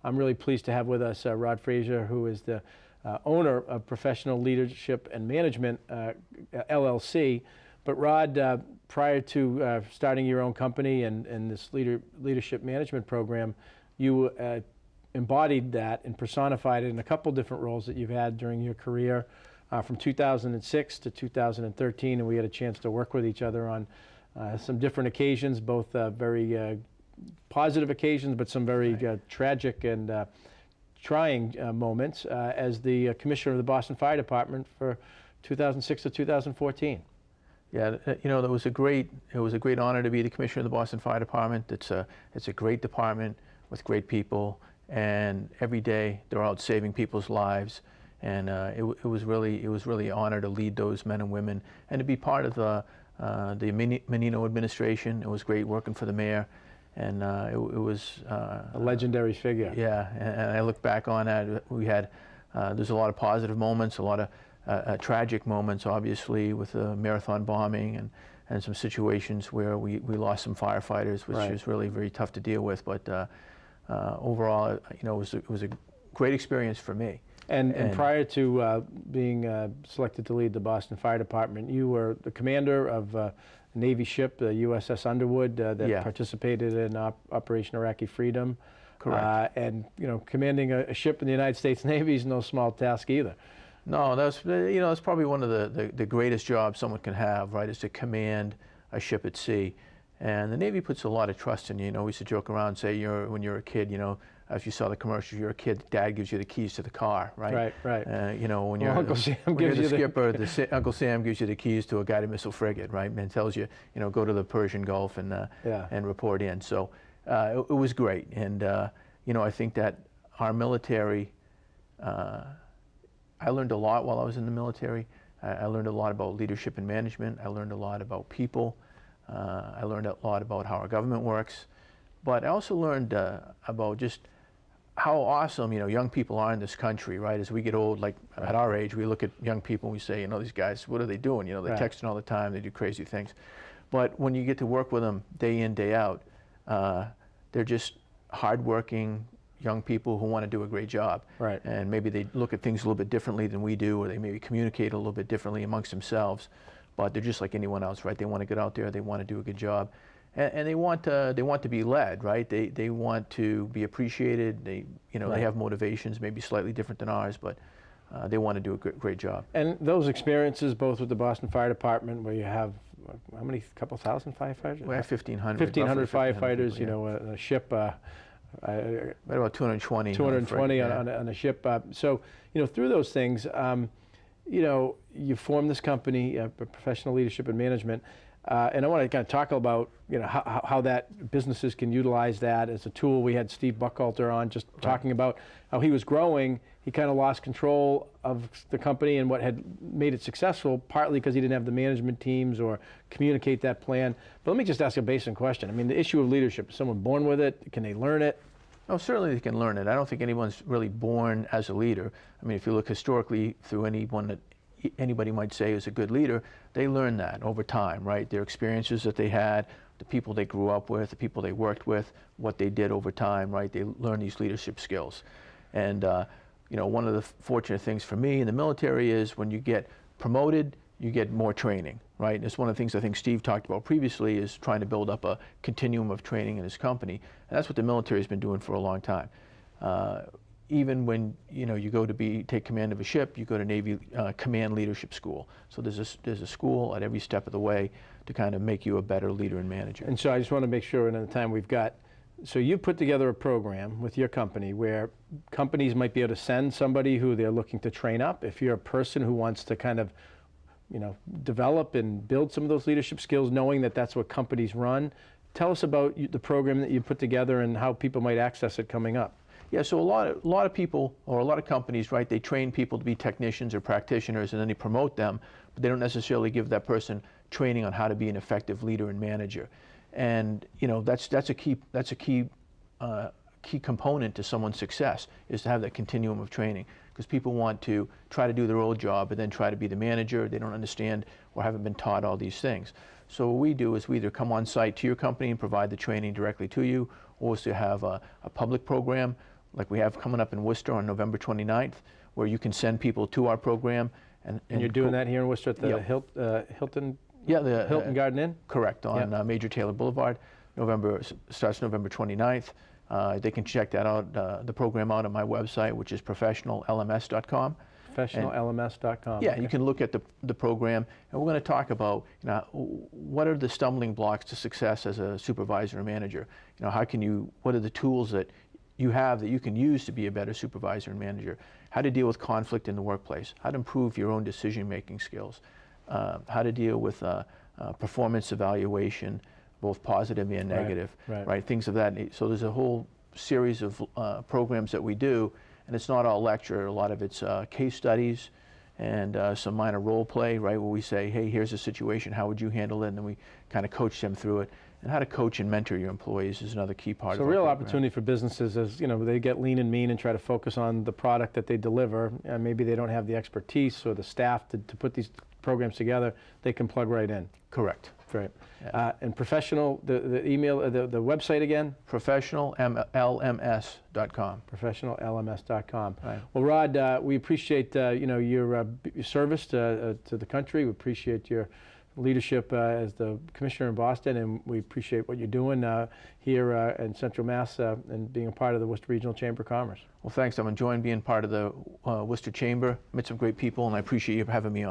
I'm really pleased to have with us Rod Fraser, who is the owner of Professional Leadership and Management, LLC. But Rod, prior to starting your own company and this leadership management program, you embodied that and personified it in a couple different roles that you've had during your career from 2006 to 2013, and we had a chance to work with each other on some different occasions, both very positive occasions, but some very tragic and trying moments as the commissioner of the Boston Fire Department for 2006 to 2014. Yeah, you know, it was a great honor to be the commissioner of the Boston Fire Department. It's a great department with great people, and every day they're out saving people's lives. And it was really an honor to lead those men and women and to be part of the Menino administration. It was great working for the mayor, and it was a legendary figure. Yeah, and I look back on that. We had there's a lot of positive moments, a lot of tragic moments, obviously, with the marathon bombing and some situations where we lost some firefighters, which is really very tough to deal with. But overall, you know, it was a great experience for me. And prior to being selected to lead the Boston Fire Department, you were the commander of a Navy ship, the USS Underwood, that participated in Operation Iraqi Freedom. Correct. And you know, commanding a ship in the United States Navy is no small task either. No, that's that's probably one of the greatest jobs someone can have, right? Is to command a ship at sea. And the Navy puts a lot of trust in you. You know, we used to joke around and say, when you're a kid, you know, if you saw the commercials, you're a kid, Dad gives you the keys to the car, right? Right. You know, when you're Uncle Sam gives you the skipper, Uncle Sam gives you the keys to a guided missile frigate, right? And tells you, you know, go to the Persian Gulf and report in. So it was great. And, you know, I think that our military, I learned a lot while I was in the military. I learned a lot about leadership and management. I learned a lot about people. I learned a lot about how our government works. But I also learned about just how awesome, you know, young people are in this country, right? As we get old, like at our age, we look at young people and we say, you know, these guys, what are they doing? You know, they're texting all the time, they do crazy things. But when you get to work with them day in, day out, they're just hardworking young people who want to do a great job. Right. And maybe they look at things a little bit differently than we do, or they maybe communicate a little bit differently amongst themselves. But they're just like anyone else, right? They want to get out there, they want to do a good job. And they want to be led, right? They want to be appreciated. They they have motivations maybe slightly different than ours, but they want to do a great job. And those experiences, both with the Boston Fire Department, where you have how many, couple thousand firefighters? We have 1,500. 1,500 firefighters. People, you know, a ship. Right about 220. 220 on a ship. So you know, through those things, you know, you formed this company, Professional Leadership and Management. And I want to kind of talk about, you know, how that businesses can utilize that as a tool. We had Steve Buckhalter on just talking about how he was growing. He kind of lost control of the company and what had made it successful, partly because he didn't have the management teams or communicate that plan. But let me just ask a basic question. I mean, the issue of leadership, is someone born with it? Can they learn it? Oh, certainly they can learn it. I don't think anyone's really born as a leader. I mean, if you look historically through anyone that anybody might say is a good leader, they learn that over time, right? Their experiences that they had, the people they grew up with, the people they worked with, what they did over time, right? They learn these leadership skills. And, you know, one of the fortunate things for me in the military is when you get promoted, you get more training, right? And it's one of the things I think Steve talked about previously is trying to build up a continuum of training in his company. And that's what the military has been doing for a long time. Even when you go to take command of a ship, you go to Navy Command Leadership School. So there's a school at every step of the way to kind of make you a better leader and manager. And so I just want to make sure, in the time we've got, so you put together a program with your company where companies might be able to send somebody who they're looking to train up. If you're a person who wants to kind of, you know, develop and build some of those leadership skills, knowing that that's what companies run, tell us about the program that you put together and how people might access it coming up. Yeah, so a lot of people, or a lot of companies, right, they train people to be technicians or practitioners and then they promote them, but they don't necessarily give that person training on how to be an effective leader and manager. And, you know, that's a key component to someone's success, is to have that continuum of training, because people want to try to do their old job and then try to be the manager. They don't understand or haven't been taught all these things. So what we do is we either come on site to your company and provide the training directly to you, or is to have a public program like we have coming up in Worcester on November 29th, where you can send people to our program. And you're doing that here in Worcester at the Yep. Hilton? Yeah, the Hilton Garden Inn? Correct, on Major Taylor Boulevard. Starts November 29th. They can check that out, the program out on my website, which is professionallms.com. Professionallms.com. Yeah, okay. you can look at the program, and we're going to talk about, what are the stumbling blocks to success as a supervisor or manager. What are the tools that you have that you can use to be a better supervisor and manager? How to deal with conflict in the workplace, how to improve your own decision-making skills, how to deal with performance evaluation, both positive and negative, right? Things of that. So there's a whole series of programs that we do, and it's not all lecture. A lot of it's case studies and some minor role play, right, where we say, hey, here's a situation, how would you handle it? And then we kind of coach them through it. And how to coach and mentor your employees is another key part of our So real program. opportunity for businesses is, they get lean and mean and try to focus on the product that they deliver, and maybe they don't have the expertise or the staff to put these programs together. They can plug right in. Correct. Right. And professional, the email, the website again? Professionallms.com. Professionallms.com. Right. Well, Rod, we appreciate your service to the country. We appreciate your leadership as the commissioner in Boston, and we appreciate what you're doing here in Central Mass and being a part of the Worcester Regional Chamber of Commerce. Well, thanks. I'm enjoying being part of the Worcester Chamber. Met some great people, and I appreciate you having me on.